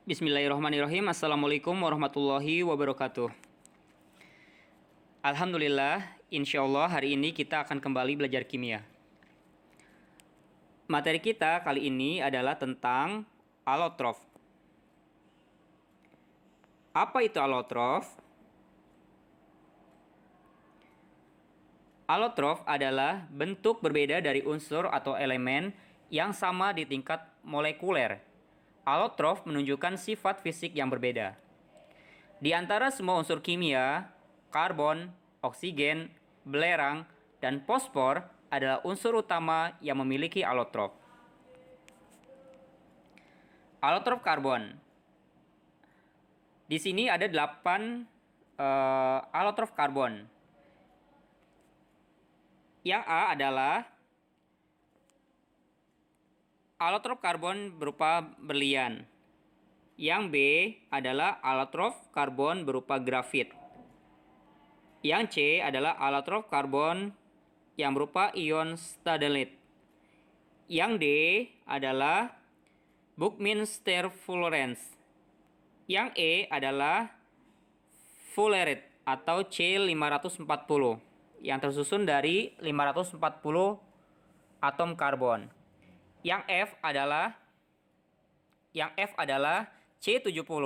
Bismillahirrahmanirrahim. Assalamualaikum warahmatullahi wabarakatuh. Alhamdulillah, insya Allah hari ini kita akan kembali belajar kimia. Materi kita kali ini adalah tentang alotrof. Apa itu alotrof? Alotrof adalah bentuk berbeda dari unsur atau elemen yang sama di tingkat molekuler. Alotrof menunjukkan sifat fisik yang berbeda. Di antara semua unsur kimia, karbon, oksigen, belerang, dan fosfor adalah unsur utama yang memiliki alotrof. Alotrof karbon. Di sini ada 8 alotrof karbon. Yang A adalah alotrof karbon berupa berlian. Yang B adalah alotrof karbon berupa grafit. Yang C adalah alotrof karbon yang berupa ion stadelit. Yang D adalah Buckminster fullerene. Yang E adalah fullerene atau C540 yang tersusun dari 540 atom karbon. Yang F adalah C70.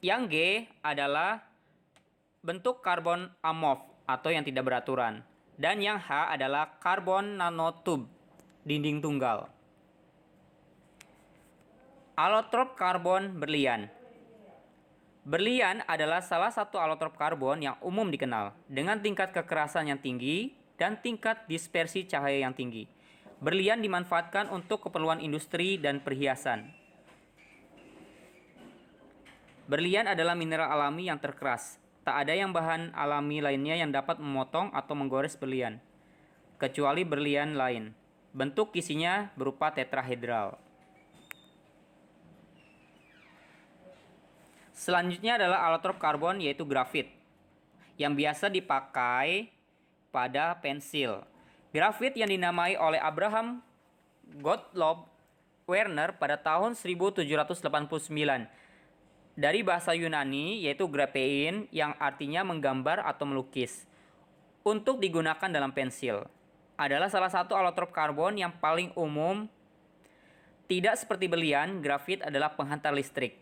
Yang G adalah bentuk karbon amorf atau yang tidak beraturan. Dan yang H adalah karbon nanotube, dinding tunggal. Alotrop karbon berlian. Berlian adalah salah satu alotrop karbon yang umum dikenal, dengan tingkat kekerasan yang tinggi dan tingkat dispersi cahaya yang tinggi. Berlian dimanfaatkan untuk keperluan industri dan perhiasan. Berlian adalah mineral alami yang terkeras. Tak ada yang bahan alami lainnya yang dapat memotong atau menggores berlian, kecuali berlian lain. Bentuk isinya berupa tetrahedral. Selanjutnya adalah alotrop karbon, yaitu grafit, yang biasa dipakai pada pensil. Grafit yang dinamai oleh Abraham Gottlob Werner pada tahun 1789 dari bahasa Yunani, yaitu graphein, yang artinya menggambar atau melukis, untuk digunakan dalam pensil. Adalah salah satu alotrop karbon yang paling umum. Tidak seperti berlian, grafit adalah penghantar listrik.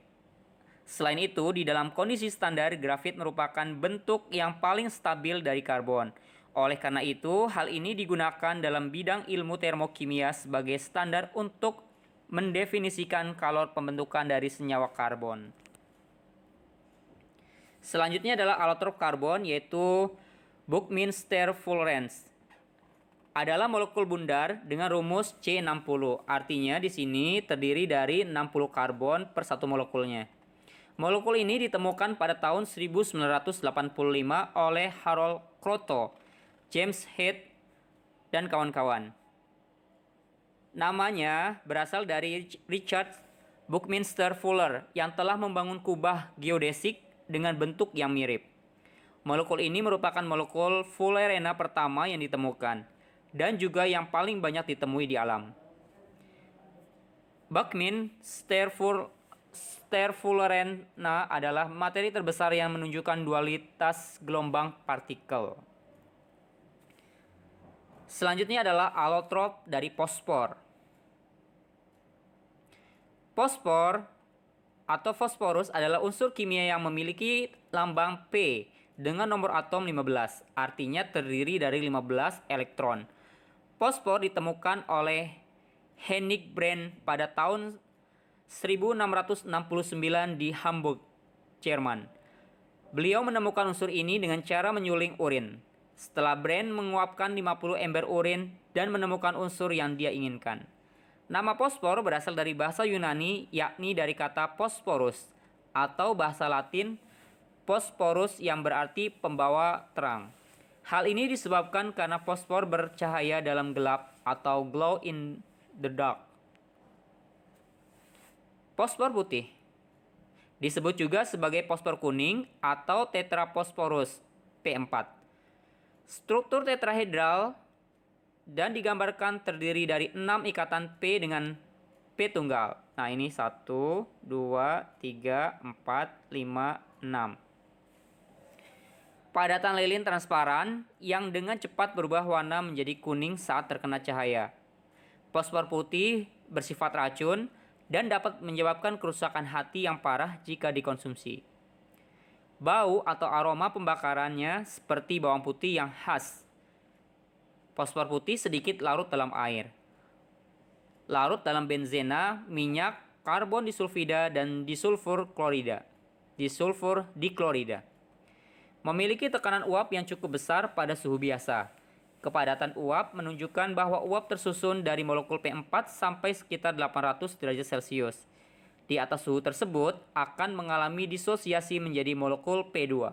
Selain itu, di dalam kondisi standar, grafit merupakan bentuk yang paling stabil dari karbon. Oleh karena itu, hal ini digunakan dalam bidang ilmu termokimia sebagai standar untuk mendefinisikan kalor pembentukan dari senyawa karbon. Selanjutnya adalah alotrop karbon, yaitu Buckminster fullerene. Adalah molekul bundar dengan rumus C60. Artinya di sini terdiri dari 60 karbon per satu molekulnya. Molekul ini ditemukan pada tahun 1985 oleh Harold Kroto, James Head, dan kawan-kawan. Namanya berasal dari Richard Buckminster Fuller yang telah membangun kubah geodesik dengan bentuk yang mirip. Molekul ini merupakan molekul fullerena pertama yang ditemukan, dan juga yang paling banyak ditemui di alam. Buckminster fullerena adalah materi terbesar yang menunjukkan dualitas gelombang partikel. Selanjutnya adalah alotrop dari fosfor. Fosfor atau fosforus adalah unsur kimia yang memiliki lambang P dengan nomor atom 15, artinya terdiri dari 15 elektron. Fosfor ditemukan oleh Henning Brand pada tahun 1669 di Hamburg, Jerman. Beliau menemukan unsur ini dengan cara menyuling urin. Setelah Brand menguapkan 50 ember urin dan menemukan unsur yang dia inginkan. Nama fosfor berasal dari bahasa Yunani, yakni dari kata phosphorus, atau bahasa Latin phosphorus yang berarti pembawa terang. Hal ini disebabkan karena fosfor bercahaya dalam gelap atau glow in the dark. Fosfor putih disebut juga sebagai fosfor kuning atau tetrafosforus P4. Struktur tetrahedral dan digambarkan terdiri dari 6 ikatan P dengan P P tunggal. Nah, ini 1, 2, 3, 4, 5, 6. Padatan lilin transparan yang dengan cepat berubah warna menjadi kuning saat terkena cahaya. Fosfor putih bersifat racun dan dapat menyebabkan kerusakan hati yang parah jika dikonsumsi. Bau atau aroma pembakarannya seperti bawang putih yang khas. Fosfor putih sedikit larut dalam air. Larut dalam benzena, minyak, karbon disulfida, dan disulfur diklorida. Memiliki tekanan uap yang cukup besar pada suhu biasa. Kepadatan uap menunjukkan bahwa uap tersusun dari molekul P4 sampai sekitar 800 derajat Celcius. Di atas suhu tersebut akan mengalami disosiasi menjadi molekul P2.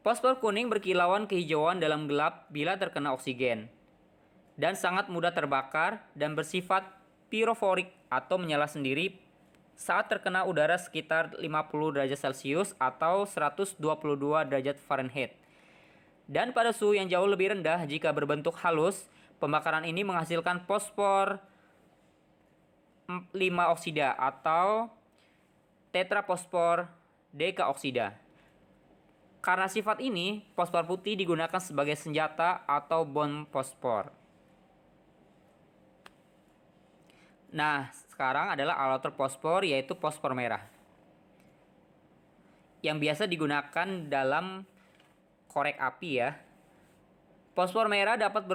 Fosfor kuning berkilauan kehijauan dalam gelap bila terkena oksigen, dan sangat mudah terbakar dan bersifat piroforik atau menyala sendiri saat terkena udara sekitar 50 derajat Celcius atau 122 derajat Fahrenheit. Dan pada suhu yang jauh lebih rendah jika berbentuk halus, pembakaran ini menghasilkan fosfor 5 oksida atau tetrafosfor dekaoksida. Karena sifat ini, fosfor putih digunakan sebagai senjata atau bom fosfor. Nah, sekarang adalah allotrope fosfor, yaitu fosfor merah, yang biasa digunakan dalam korek api ya. Fosfor merah dapat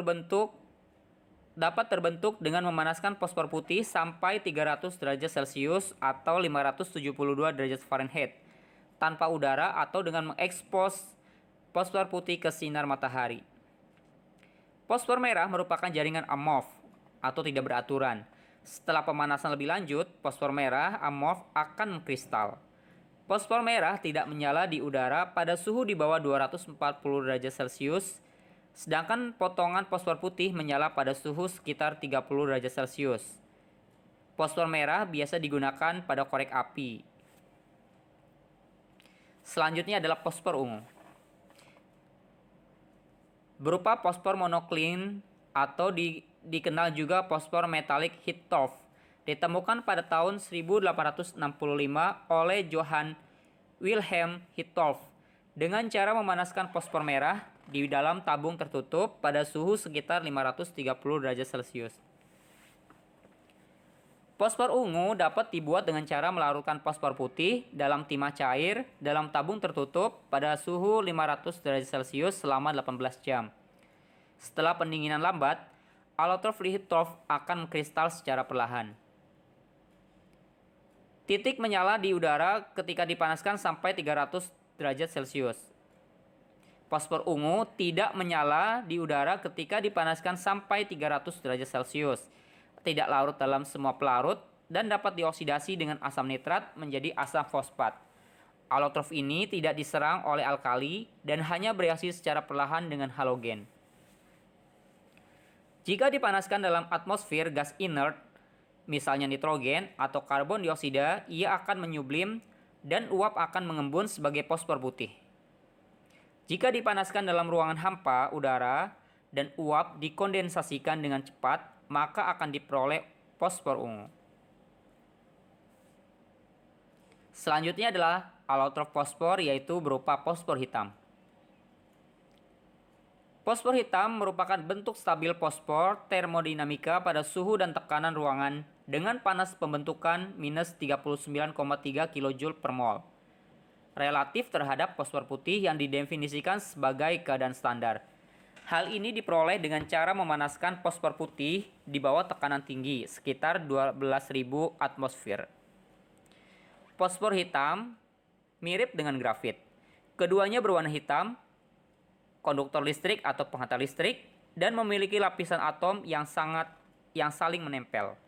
terbentuk dengan memanaskan fosfor putih sampai 300 derajat Celcius atau 572 derajat Fahrenheit tanpa udara atau dengan mengekspos fosfor putih ke sinar matahari. Fosfor merah merupakan jaringan amorf atau tidak beraturan. Setelah pemanasan lebih lanjut, fosfor merah amorf akan mengkristal. Fosfor merah tidak menyala di udara pada suhu di bawah 240 derajat Celcius, sedangkan potongan fosfor putih menyala pada suhu sekitar 30 derajat Celcius. Fosfor merah biasa digunakan pada korek api. Selanjutnya adalah fosfor ungu. Berupa fosfor monoklin atau dikenal juga fosfor metalik Hittorf, ditemukan pada tahun 1865 oleh Johann Wilhelm Hittorf dengan cara memanaskan fosfor merah di dalam tabung tertutup pada suhu sekitar 530 derajat Celcius. Fosfor ungu dapat dibuat dengan cara melarutkan fosfor putih dalam timah cair dalam tabung tertutup pada suhu 500 derajat Celcius selama 18 jam. Setelah pendinginan lambat, allotrope Hittorf akan mengkristal secara perlahan. Titik menyala di udara ketika dipanaskan sampai 300 derajat Celcius. Fosfor ungu tidak menyala di udara ketika dipanaskan sampai 300 derajat Celcius. Tidak larut dalam semua pelarut dan dapat dioksidasi dengan asam nitrat menjadi asam fosfat. Allotrope ini tidak diserang oleh alkali dan hanya bereaksi secara perlahan dengan halogen. Jika dipanaskan dalam atmosfer gas inert, misalnya nitrogen atau karbon dioksida, ia akan menyublim dan uap akan mengembun sebagai fosfor putih. Jika dipanaskan dalam ruangan hampa udara dan uap dikondensasikan dengan cepat, maka akan diperoleh fosfor ungu. Selanjutnya adalah allotrope fosfor, yaitu berupa fosfor hitam. Fosfor hitam merupakan bentuk stabil fosfor termodinamika pada suhu dan tekanan ruangan dengan panas pembentukan minus 39,3 kJ per mol. Relatif terhadap fosfor putih yang didefinisikan sebagai keadaan standar. Hal ini diperoleh dengan cara memanaskan fosfor putih di bawah tekanan tinggi, sekitar 12.000 atmosfer. Fosfor hitam mirip dengan grafit. Keduanya berwarna hitam, konduktor listrik atau penghantar listrik, dan memiliki lapisan atom yang saling menempel.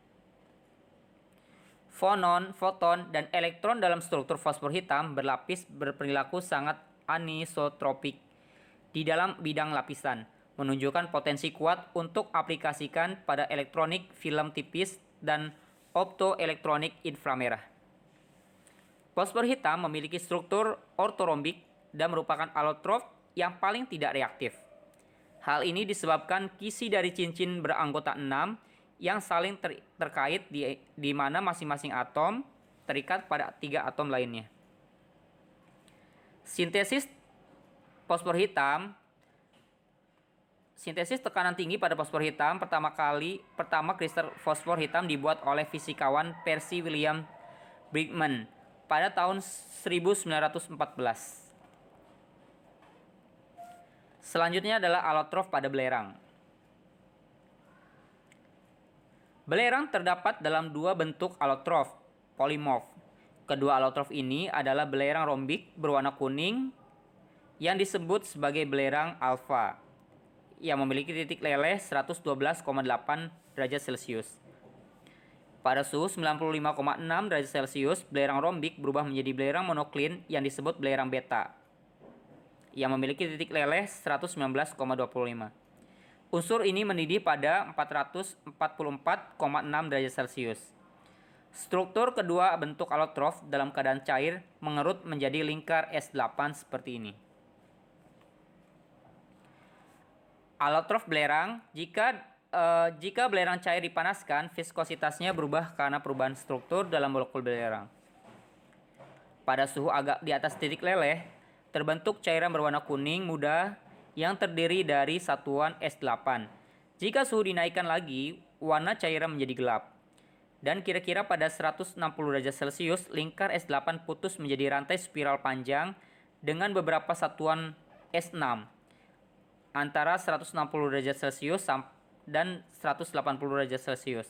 Foton, dan elektron dalam struktur fosfor hitam berlapis berperilaku sangat anisotropik di dalam bidang lapisan, menunjukkan potensi kuat untuk aplikasikan pada elektronik film tipis dan optoelektronik inframerah. Fosfor hitam memiliki struktur ortorombik dan merupakan allotrope yang paling tidak reaktif. Hal ini disebabkan kisi dari cincin beranggota 6 yang saling terkait di mana masing-masing atom terikat pada 3 atom lainnya. Sintesis fosfor hitam. Sintesis tekanan tinggi pada fosfor hitam pertama kristal fosfor hitam dibuat oleh fisikawan Percy William Bridgman pada tahun 1914. Selanjutnya adalah alotrof pada belerang. Belerang terdapat dalam 2 bentuk alotrof polimorf. Kedua alotrof ini adalah belerang rombik berwarna kuning yang disebut sebagai belerang alfa, yang memiliki titik leleh 112,8 derajat Celcius. Pada suhu 95,6 derajat Celcius, belerang rombik berubah menjadi belerang monoklin yang disebut belerang beta, yang memiliki titik leleh 119,25. Unsur ini mendidih pada 444,6 derajat Celcius. Struktur kedua bentuk alotrof dalam keadaan cair mengerut menjadi lingkar S8 seperti ini. Alotrof belerang, jika belerang cair dipanaskan, viskositasnya berubah karena perubahan struktur dalam molekul belerang. Pada suhu agak di atas titik leleh, terbentuk cairan berwarna kuning muda yang terdiri dari satuan S8. Jika suhu dinaikkan lagi, warna cairan menjadi gelap. Dan kira-kira pada 160 derajat Celcius, lingkar S8 putus menjadi rantai spiral panjang dengan beberapa satuan S6 antara 160 derajat Celcius dan 180 derajat Celcius.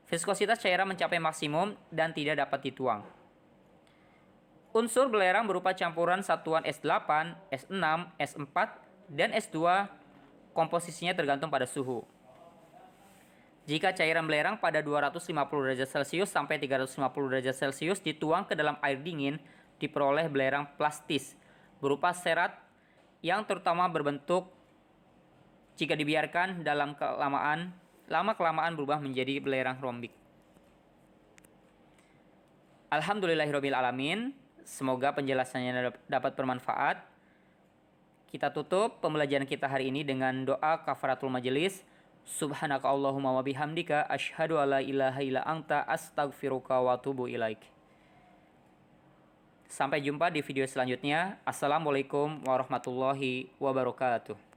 Viskositas cairan mencapai maksimum dan tidak dapat dituang. Unsur belerang berupa campuran satuan S8, S6, S4, dan S2. Komposisinya tergantung pada suhu. Jika cairan belerang pada 250 derajat Celcius sampai 350 derajat Celcius dituang ke dalam air dingin, diperoleh belerang plastis berupa serat yang terutama berbentuk jika dibiarkan lama-kelamaan berubah menjadi belerang rombik. Alhamdulillahirabbil alamin. Semoga penjelasannya dapat bermanfaat. Kita tutup pembelajaran kita hari ini dengan doa kafaratul majelis. Subhanaka Allahumma wa bihamdika asyhadu alla ilaha illa anta astaghfiruka wa atubu ilaik. Sampai jumpa di video selanjutnya. Assalamualaikum warahmatullahi wabarakatuh.